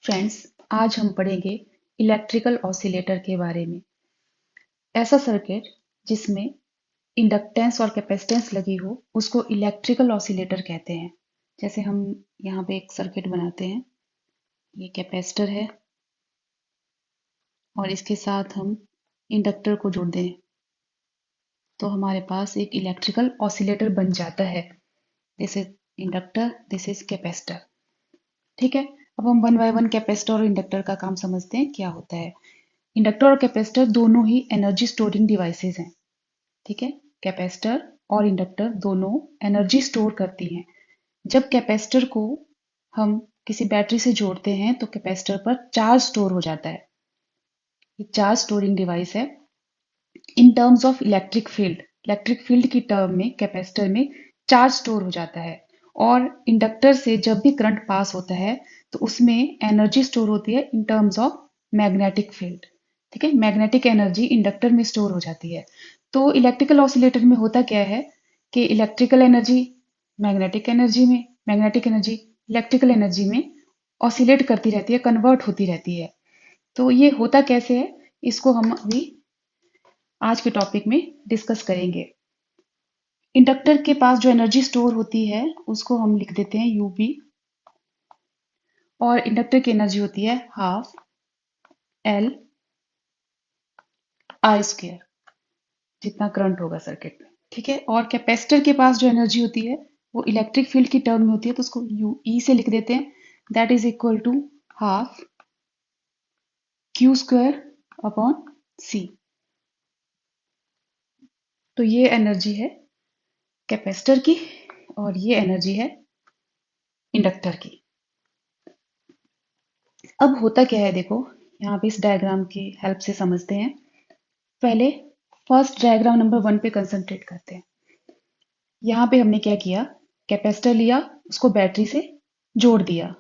Friends, आज हम पढ़ेंगे इलेक्ट्रिकल ऑसिलेटर के बारे में। ऐसा सर्किट जिसमें इंडक्टेंस और कैपेसिटेंस लगी हो उसको इलेक्ट्रिकल ऑसिलेटर कहते हैं। जैसे हम यहाँ पे एक सर्किट बनाते हैं, ये कैपेसिटर है और इसके साथ हम इंडक्टर को जोड़ दें तो हमारे पास एक इलेक्ट्रिकल ऑसिलेटर बन जाता है। This is inductor, this is capacitor. ठीक है, अब हम वन बाय वन कैपेसिटर और इंडक्टर का काम समझते हैं क्या होता है। इंडक्टर और कैपेसिटर दोनों ही एनर्जी स्टोरिंग डिवाइसेस हैं। ठीक है, कैपेसिटर और इंडक्टर दोनों एनर्जी स्टोर करती हैं। जब कैपेसिटर को हम किसी बैटरी से जोड़ते हैं तो कैपेसिटर पर चार्ज स्टोर हो जाता है। ये चार्ज स्टोरिंग डिवाइस है। In terms of electric field की टर्म में कैपेसिटर में चार्ज स्टोर हो जाता है और इंडक्टर से जब भी करंट पास होता है तो उसमें एनर्जी स्टोर होती है in terms of magnetic field. ठीक है, मैग्नेटिक एनर्जी इंडक्टर में स्टोर हो जाती है। तो इलेक्ट्रिकल ऑसिलेटर में होता क्या है कि electrical energy magnetic energy electrical energy में ऑसिलेट करती रहती है, कन्वर्ट होती रहती है। तो ये होता कैसे है, इसको हम अभी आज के टॉपिक में डिस्कस करेंगे। इंडक्टर के पास जो एनर्जी स्टोर होती है उसको हम लिख देते हैं यूपी, और इंडक्टर की एनर्जी होती है हाफ एल आई स्क्वायर, जितना करंट होगा सर्किट में। ठीक है, और कैपेसिटर के पास जो एनर्जी होती है वो इलेक्ट्रिक फील्ड की टर्म में होती है, तो उसको यू ई से लिख देते हैं। That is equal to half Q square upon C. तो ये एनर्जी है कैपेसिटर की और ये एनर्जी है इंडक्टर की। अब होता क्या है देखो, यहाँ पे इस डायग्राम की हेल्प से समझते हैं। पहले फर्स्ट डायग्राम नंबर 1 पे कंसंट्रेट करते हैं। यहाँ पे हमने क्या किया, कैपेसिटर लिया, उसको बैटरी से जोड़ दिया।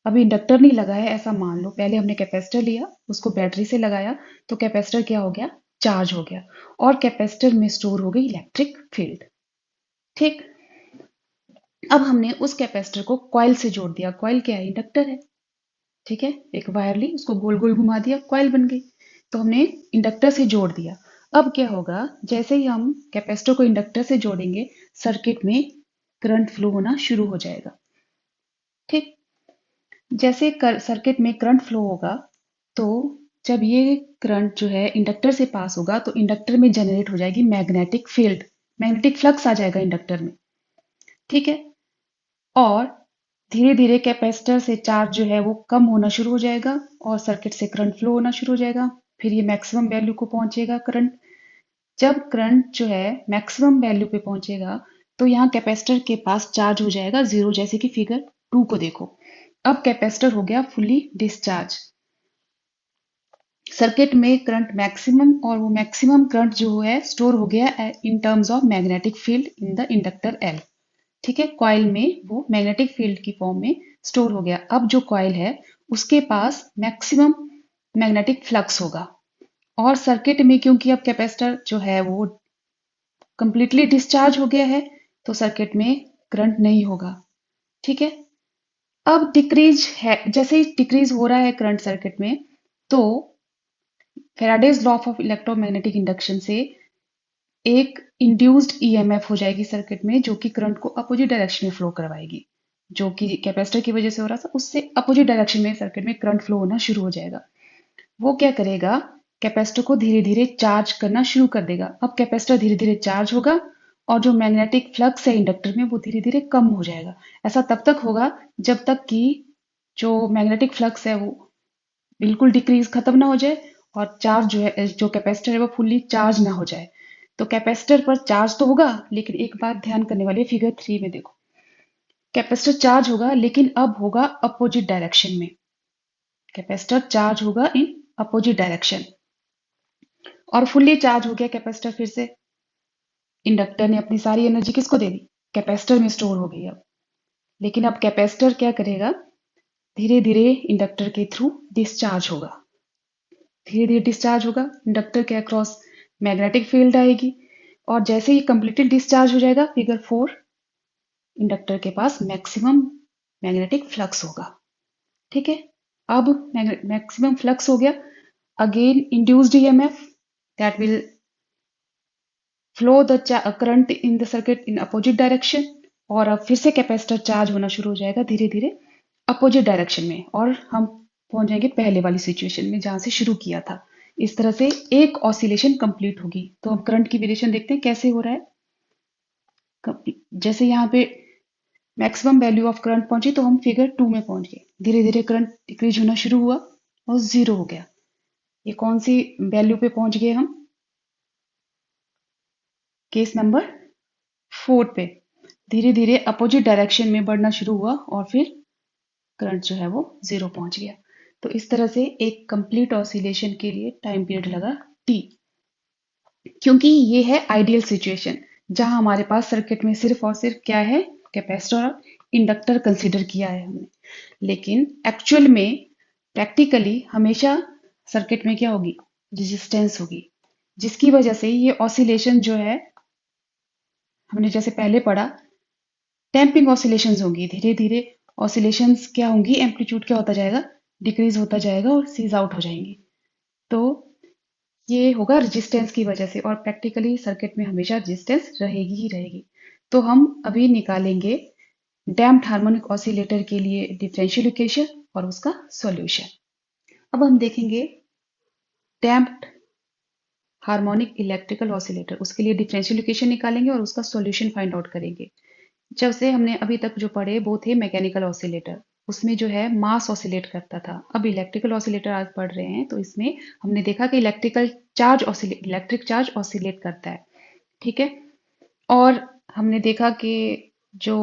अभी इंडक्टर नहीं लगा है ऐसा मान लो। पहले हमने कैपेसिटर लिया, उसको बैटरी से लगाया, तो कैपेसिटर क्या हो गया, चार्ज हो गया और कैपेसिटर में स्टोर हो गई इलेक्ट्रिक फील्ड। ठीक, अब हमने उस कैपेसिटर को कॉइल से जोड़ दिया। कॉइल क्या है, इंडक्टर है। ठीक है, एक वायर ली, उसको गोल गोल घुमा दिया, कॉइल बन गई। तो हमने इंडक्टर से जोड़ दिया। अब क्या होगा, जैसे ही हम कैपेसिटर को इंडक्टर से जोड़ेंगे सर्किट में करंट फ्लो होना शुरू हो जाएगा। ठीक, जैसे सर्किट में करंट फ्लो होगा तो जब ये करंट जो है इंडक्टर से पास होगा तो इंडक्टर में जनरेट हो जाएगी मैग्नेटिक फील्ड, मैग्नेटिक फ्लक्स आ जाएगा इंडक्टर में। ठीक है, और धीरे धीरे कैपेसिटर से चार्ज जो है वो कम होना शुरू हो जाएगा और सर्किट से करंट फ्लो होना शुरू हो जाएगा। फिर ये मैक्सिमम वैल्यू को पहुंचेगा करंट। जब करंट जो है मैक्सिमम वैल्यू पे पहुंचेगा तो यहाँ कैपेसिटर के पास चार्ज हो जाएगा जीरो, जैसे कि फिगर 2 को देखो। अब कैपेसिटर हो गया फुली डिस्चार्ज। सर्किट में करंट मैक्सिमम, और वो मैक्सिमम करंट जो है स्टोर हो गया in terms of magnetic field in the inductor L. ठीक है, कॉइल में वो मैग्नेटिक फील्ड की फॉर्म में स्टोर हो गया। अब जो कॉइल है उसके पास मैक्सिमम मैग्नेटिक फ्लक्स होगा और सर्किट में क्योंकि अब कैपेसिटर जो है वो कंप्लीटली डिस्चार्ज हो गया है तो सर्किट में करंट नहीं होगा। ठीक है, अब डिक्रीज है, जैसे ही डिक्रीज हो रहा है करंट सर्किट में तो Faraday's law of electromagnetic induction से एक इंड्यूस्ड ईएमएफ हो जाएगी सर्किट में, जो कि करंट को अपोजिट डायरेक्शन में फ्लो करवाएगी। जो कि कैपेसिटर की वजह से हो रहा था उससे अपोजिट डायरेक्शन में सर्किट में करंट फ्लो होना शुरू हो जाएगा। वो क्या करेगा, कैपेसिटर को धीरे धीरे चार्ज करना शुरू कर देगा। अब कैपेसिटर धीरे धीरे चार्ज होगा और जो मैग्नेटिक फ्लक्स है इंडक्टर में वो धीरे धीरे कम हो जाएगा। ऐसा तब तक होगा जब तक कि जो मैग्नेटिक फ्लक्स है वो बिल्कुल डिक्रीज खत्म ना हो जाए और चार्ज जो है, जो कैपेसिटर है वो फुल्ली चार्ज ना हो जाए। तो कैपेसिटर पर चार्ज तो होगा, लेकिन एक बात ध्यान करने वाली है, फिगर 3 में देखो। कैपेसिटर चार्ज होगा लेकिन अब होगा अपोजिट डायरेक्शन में। कैपेसिटर चार्ज होगा इन अपोजिट डायरेक्शन और फुल्ली चार्ज हो गया कैपेसिटर। फिर से इंडक्टर ने अपनी सारी एनर्जी किसको दे दी, कैपेसिटर में स्टोर हो गई अब। लेकिन अब कैपेसिटर क्या करेगा, धीरे धीरे इंडक्टर के थ्रू डिस्चार्ज होगा। धीरे धीरे डिस्चार्ज होगा, इंडक्टर के अक्रॉस मैग्नेटिक फील्ड आएगी और जैसे ही कंप्लीटली डिस्चार्ज हो जाएगा, फिगर 4, इंडक्टर के पास मैक्सिमम मैग्नेटिक फ्लक्स होगा। ठीक है, अब मैक्सिमम फ्लक्स हो गया, again induced EMF that will flow the current in the circuit in opposite direction, और अब फिर से कैपेसिटर चार्ज होना शुरू हो जाएगा धीरे धीरे अपोजिट डायरेक्शन में, और हम पहुंच जाएंगे पहले वाली सिचुएशन में जहां से शुरू किया था। इस तरह से एक ऑसिलेशन कंप्लीट होगी। तो हम करंट की वेरिएशन देखते हैं कैसे हो रहा है। जैसे यहाँ पे मैक्सिमम वैल्यू ऑफ करंट पहुंची तो हम फिगर 2 में पहुंच गए, धीरे धीरे करंट डिक्रीज होना शुरू हुआ और 0 हो गया। ये कौन सी वैल्यू पे पहुंच गए हम? केस नंबर 4 पे। धीरे धीरे अपोजिट डायरेक्शन में बढ़ना शुरू हुआ और फिर करंट जो है वो 0 पहुंच गया। तो इस तरह से एक कंप्लीट ऑसिलेशन के लिए टाइम पीरियड लगा t। क्योंकि ये है आइडियल सिचुएशन जहां हमारे पास सर्किट में सिर्फ और सिर्फ क्या है, कैपेसिटर और इंडक्टर कंसीडर किया है हमने। लेकिन एक्चुअल में प्रैक्टिकली हमेशा सर्किट में क्या होगी, रेजिस्टेंस होगी, जिसकी वजह से ये ऑसिलेशन जो है हमने जैसे पहले पढ़ा डैम्पिंग ऑसिलेशंस होंगी। धीरे धीरे ऑसिलेशंस क्या होंगी, एम्पलीट्यूड क्या होता जाएगा, डिक्रीज होता जाएगा और सीज आउट हो जाएंगी। तो ये होगा रेजिस्टेंस की वजह से, और प्रैक्टिकली सर्किट में हमेशा रेजिस्टेंस रहेगी ही रहेगी। तो हम अभी निकालेंगे डैम्प्ड हार्मोनिक ऑसिलेटर के लिए डिफरेंशियल इक्वेशन और उसका सॉल्यूशन। अब हम देखेंगे डैम्प्ड हार्मोनिक इलेक्ट्रिकल ऑसिलेटर, उसके लिए डिफरेंशियल इक्वेशन निकालेंगे और उसका सॉल्यूशन फाइंड आउट करेंगे। जब से हमने अभी तक जो पढ़े वो थे मैकेनिकल ऑसिलेटर, उसमें जो है मास ऑसिलेट करता था। अब इलेक्ट्रिकल ऑसिलेटर आज पढ़ रहे हैं तो इसमें हमने देखा कि इलेक्ट्रिक चार्ज ऑसिलेट करता है, ठीक है। और हमने देखा कि जो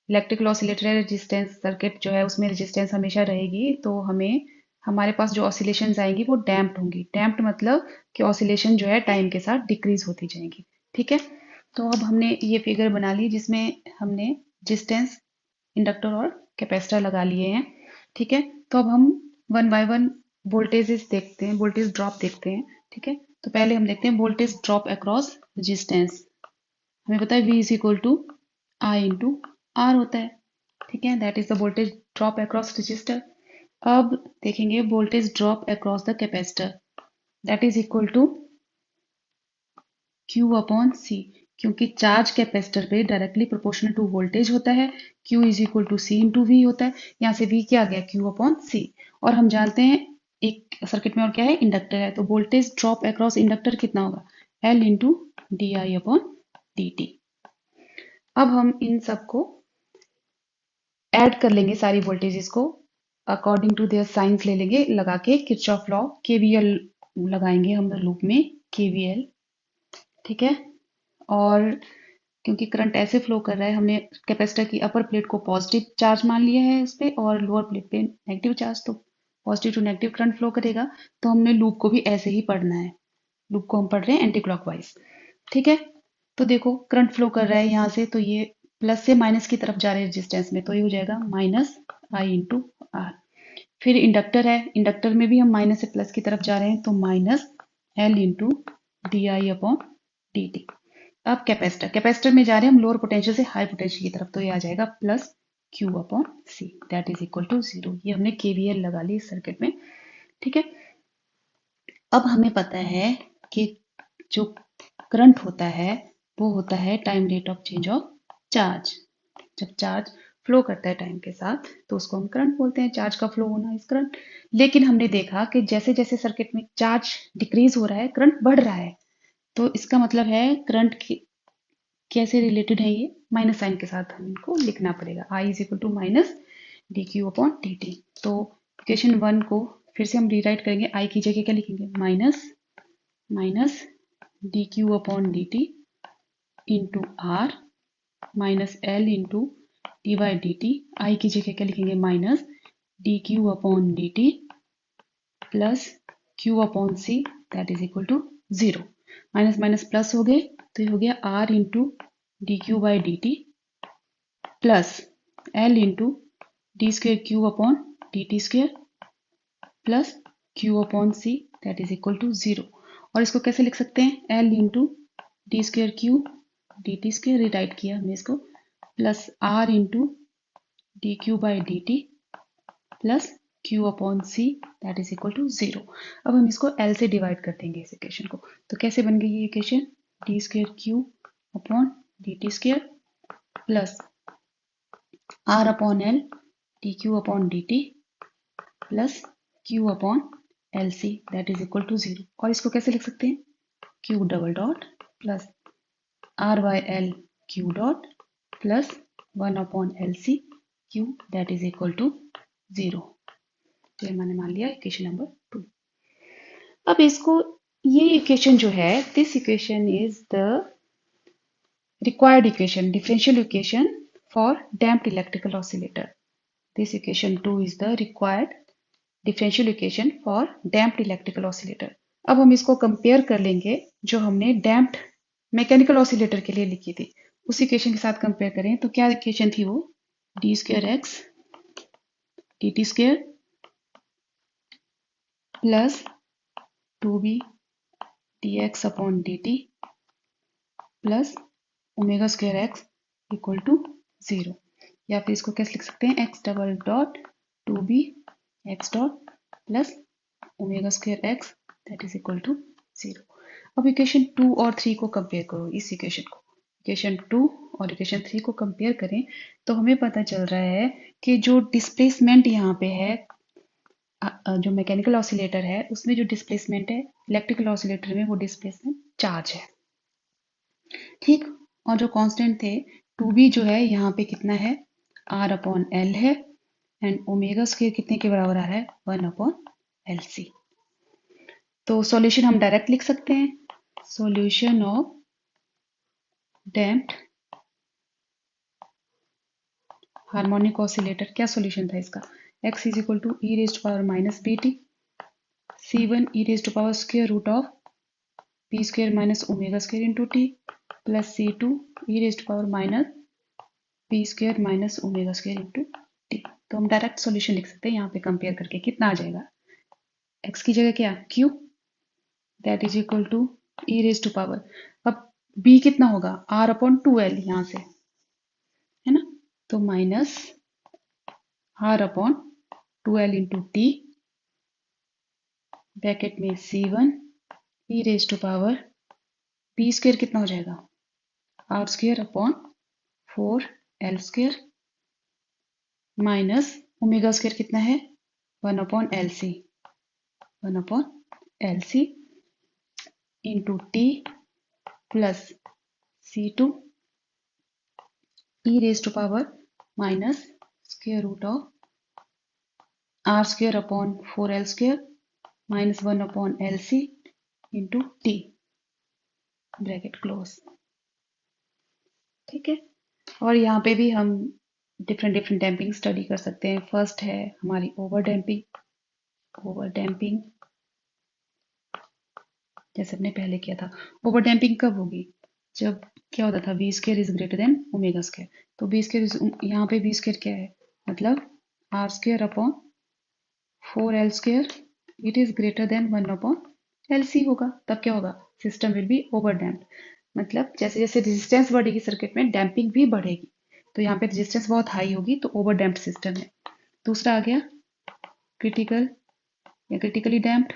इलेक्ट्रिकल ऑसिलेटर है, रेजिस्टेंस सर्किट जो है उसमें रेजिस्टेंस हमेशा रहेगी, तो हमें हमारे पास जो ऑसिलेशंस आएंगी वो डैम्प्ड होंगी। डैम्प्ड मतलब कि ऑसिलेशन जो है टाइम के साथ डिक्रीज होती जाएंगी, ठीक है। तो अब हमने ये फिगर बना ली जिसमें हमने रेजिस्टेंस, इंडक्टर और कैपेसिटर लगा लिए हैं, ठीक है। तो अब हम वन बाय वन वोल्टेजेस देखते हैं, वोल्टेज ड्रॉप देखते हैं, ठीक है। तो पहले हम देखते हैं वोल्टेज ड्रॉप अक्रॉस रेजिस्टेंस। हमें पता है V is equal to I into R होता है, ठीक है। That is the voltage drop across resistor. अब देखेंगे voltage drop across the capacitor, that is equal to Q upon C, क्योंकि चार्ज कैपेसिटर पे डायरेक्टली प्रोपोर्शनल टू वोल्टेज होता है। Q is equal to C into V होता है। यहाँ से V क्या आ गया, Q अपॉन C। और हम जानते हैं एक सर्किट में और क्या है, इंडक्टर है, तो वोल्टेज ड्रॉप अक्रॉस इंडक्टर कितना होगा, L into D I upon D T. अब हम इन सबको ऐड कर लेंगे, सारी वोल्टेजेस को अकॉर्डिंग टू देयर साइंस ले लेंगे, लगा के किरचॉफ लॉ केवीएल लगाएंगे हम लूप में, केवीएल, ठीक है। और क्योंकि करंट ऐसे फ्लो कर रहा है, हमने कैपेसिटर की अपर प्लेट को पॉजिटिव चार्ज मान लिया है इस पे, और लोअर प्लेट पे नेगेटिव चार्ज, तो positive to negative current flow करेगा। तो हमने लूप को भी ऐसे ही पढ़ना है, लूप को हम पढ़ रहे हैं एंटी क्लॉकवाइज, ठीक है। तो देखो करंट फ्लो कर रहा है यहाँ से, तो ये प्लस से माइनस की तरफ जा रहे हैं रेजिस्टेंस में, तो ये हो जाएगा माइनस आई इंटू आर। फिर इंडक्टर है, इंडक्टर में भी हम माइनस से प्लस की तरफ जा रहे हैं, तो minus L into D I upon D T. अब कैपेसिटर, कैपेसिटर में जा रहे हैं हम लोअर पोटेंशियल से हाई पोटेंशियल की तरफ, तो ये आ जाएगा plus Q upon C that is equal to 0। ये हमने केवीएल लगा ली इस सर्किट में, ठीक है। अब हमें पता है कि जो करंट होता है वो होता है time rate of change of charge. जब चार्ज फ्लो करता है टाइम के साथ तो उसको हम करंट बोलते हैं, चार्ज का फ्लो होना इस करंट। लेकिन हमने देखा कि जैसे जैसे सर्किट में चार्ज डिक्रीज हो रहा है करंट बढ़ रहा है, तो इसका मतलब है करंट कैसे रिलेटेड है, ये माइनस साइन के साथ हम इनको लिखना पड़ेगा, I is equal to minus D Q upon D T. तो इक्वेशन 1 को फिर से हम रीराइट करेंगे, आई की जगह क्या लिखेंगे, minus D Q upon D T into R minus L into D by D T. I की जगह क्या लिखेंगे, minus D Q upon D T plus Q upon C that is equal to 0। Minus minus plus हो गए, तो ये हो गया R into D Q by D T plus L into D square Q upon D T square plus Q upon C that is equal to 0। और इसको कैसे लिख सकते हैं, L into D square Q D T square, rewrite किया हमने इसको, plus R into D Q by D T plus Q upon C that is equal to 0। अब हम इसको L से डिवाइड कर देंगे इस इक्वेशन को। तो कैसे बन गई ये equation? D square Q upon D T square plus R upon L D Q upon D T plus Q upon L C that is equal to 0। और इसको कैसे लिख सकते हैं? Q double dot plus R by L Q dot plus 1 upon L C Q that is equal to 0। तो ये मैंने मान लिया इक्वेशन नंबर 2। अब इसको ये इक्वेशन जो है, this equation is the required equation, differential equation for damped electrical oscillator. This equation 2 is the required differential equation for damped electrical oscillator. अब हम इसको कंपेयर कर लेंगे जो हमने damped मैकेनिकल ऑसिलेटर के लिए लिखी थी, उस इक्वेशन के साथ कंपेयर करें तो क्या इक्वेशन थी वो? D square X D T square plus 2b D X upon D T plus omega square X equal to 0। या फिर इसको कैसे लिख सकते हैं? X double dot 2b X dot plus omega square X that is equal to 0। अब equation 2 और 3 को कंपेयर करो, इस इक्वेशन को, इक्वेशन 2 और इक्वेशन 3 को कंपेयर करें तो हमें पता चल रहा है कि जो डिस्प्लेसमेंट यहाँ पे है, जो मैकेनिकल ऑसिलेटर है उसमें जो डिस्प्लेसमेंट है, इलेक्ट्रिकल ऑसिलेटर में वो डिस्प्लेसमेंट चार्ज है, ठीक। और जो कांस्टेंट थे 2b जो है यहाँ पे कितना है? r अपॉन एल है एंड ओमेगा स्क्वायर कितने के बराबर आ रहा है? 1 अपॉन एल सी। तो सॉल्यूशन हम डायरेक्ट लिख सकते हैं, solution of damped harmonic oscillator. क्या सॉल्यूशन था इसका? x is equal to E raise to power minus B T c1 E raise to power square root of p square minus omega square into T plus c2 E raise to power minus p square minus omega square into T. तो हम direct solution लिख सकते हैं यहाँ पे compare करके। कितना आ जाएगा? x की जगह क्या? q that is equal to E raise to power, अब b कितना होगा? r अपॉन 2l यहाँ से, है ना, तो minus r upon 2l into T bracket में c1 E raise to power p square कितना हो जाएगा? r square upon 4l square minus omega square कितना है? 1 upon L C, 1 upon L C into T plus c2 E raise to power minus square root of r square upon 4l square minus 1 upon L C into T bracket close, ठीक है। और यहाँ पे भी हम different different damping study कर सकते हैं। फर्स्ट है हमारी ओवर डैम्पिंग। ओवर डैम्पिंग जैसे हमने पहले किया था, ओवर डैम्पिंग कब होगी? जब क्या होता था? B square is greater than omega square. तो बी स्क्वायर, यहाँ पे बी स्क्वायर क्या है? मतलब R square upon 4l square it is greater than 1 upon L C होगा। तब क्या होगा? System will be over damped. मतलब जैसे जैसे रेजिस्टेंस बढ़ेगी सर्किट में, डैम्पिंग भी बढ़ेगी। तो यहाँ पे रेजिस्टेंस बहुत हाई होगी तो ओवर डैम्प्ड सिस्टम है। दूसरा आ गया क्रिटिकल या critically damped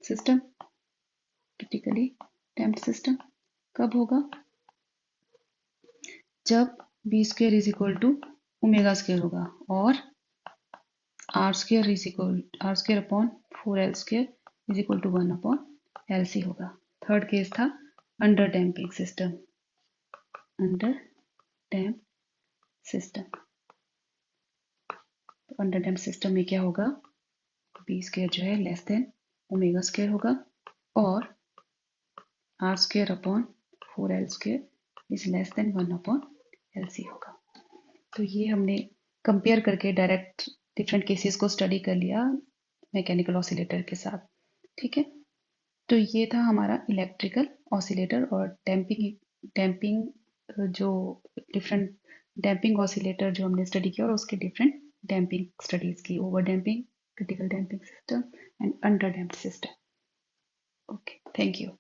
system. Critically damped system कब होगा? जब B square is equal to omega square होगा और R square upon 4l square is equal to 1 upon L C होगा। थर्ड केस था under damping system. Under damp system, under damp system में क्या होगा? बी स्क्वायर जो है less than omega square होगा और R square upon 4l square is less than 1 upon L C होगा। तो ये हमने कंपेयर करके डायरेक्ट डिफरेंट केसेस को स्टडी कर लिया मैकेनिकल ऑसिलेटर के साथ, ठीक है। तो ये था हमारा इलेक्ट्रिकल ऑसिलेटर और डैम्पिंग जो डिफरेंट डैम्पिंग ऑसिलेटर जो हमने स्टडी किया और उसके डिफरेंट डैम्पिंग स्टडीज की, over damping, critical damping system and under damped system. Okay, thank you.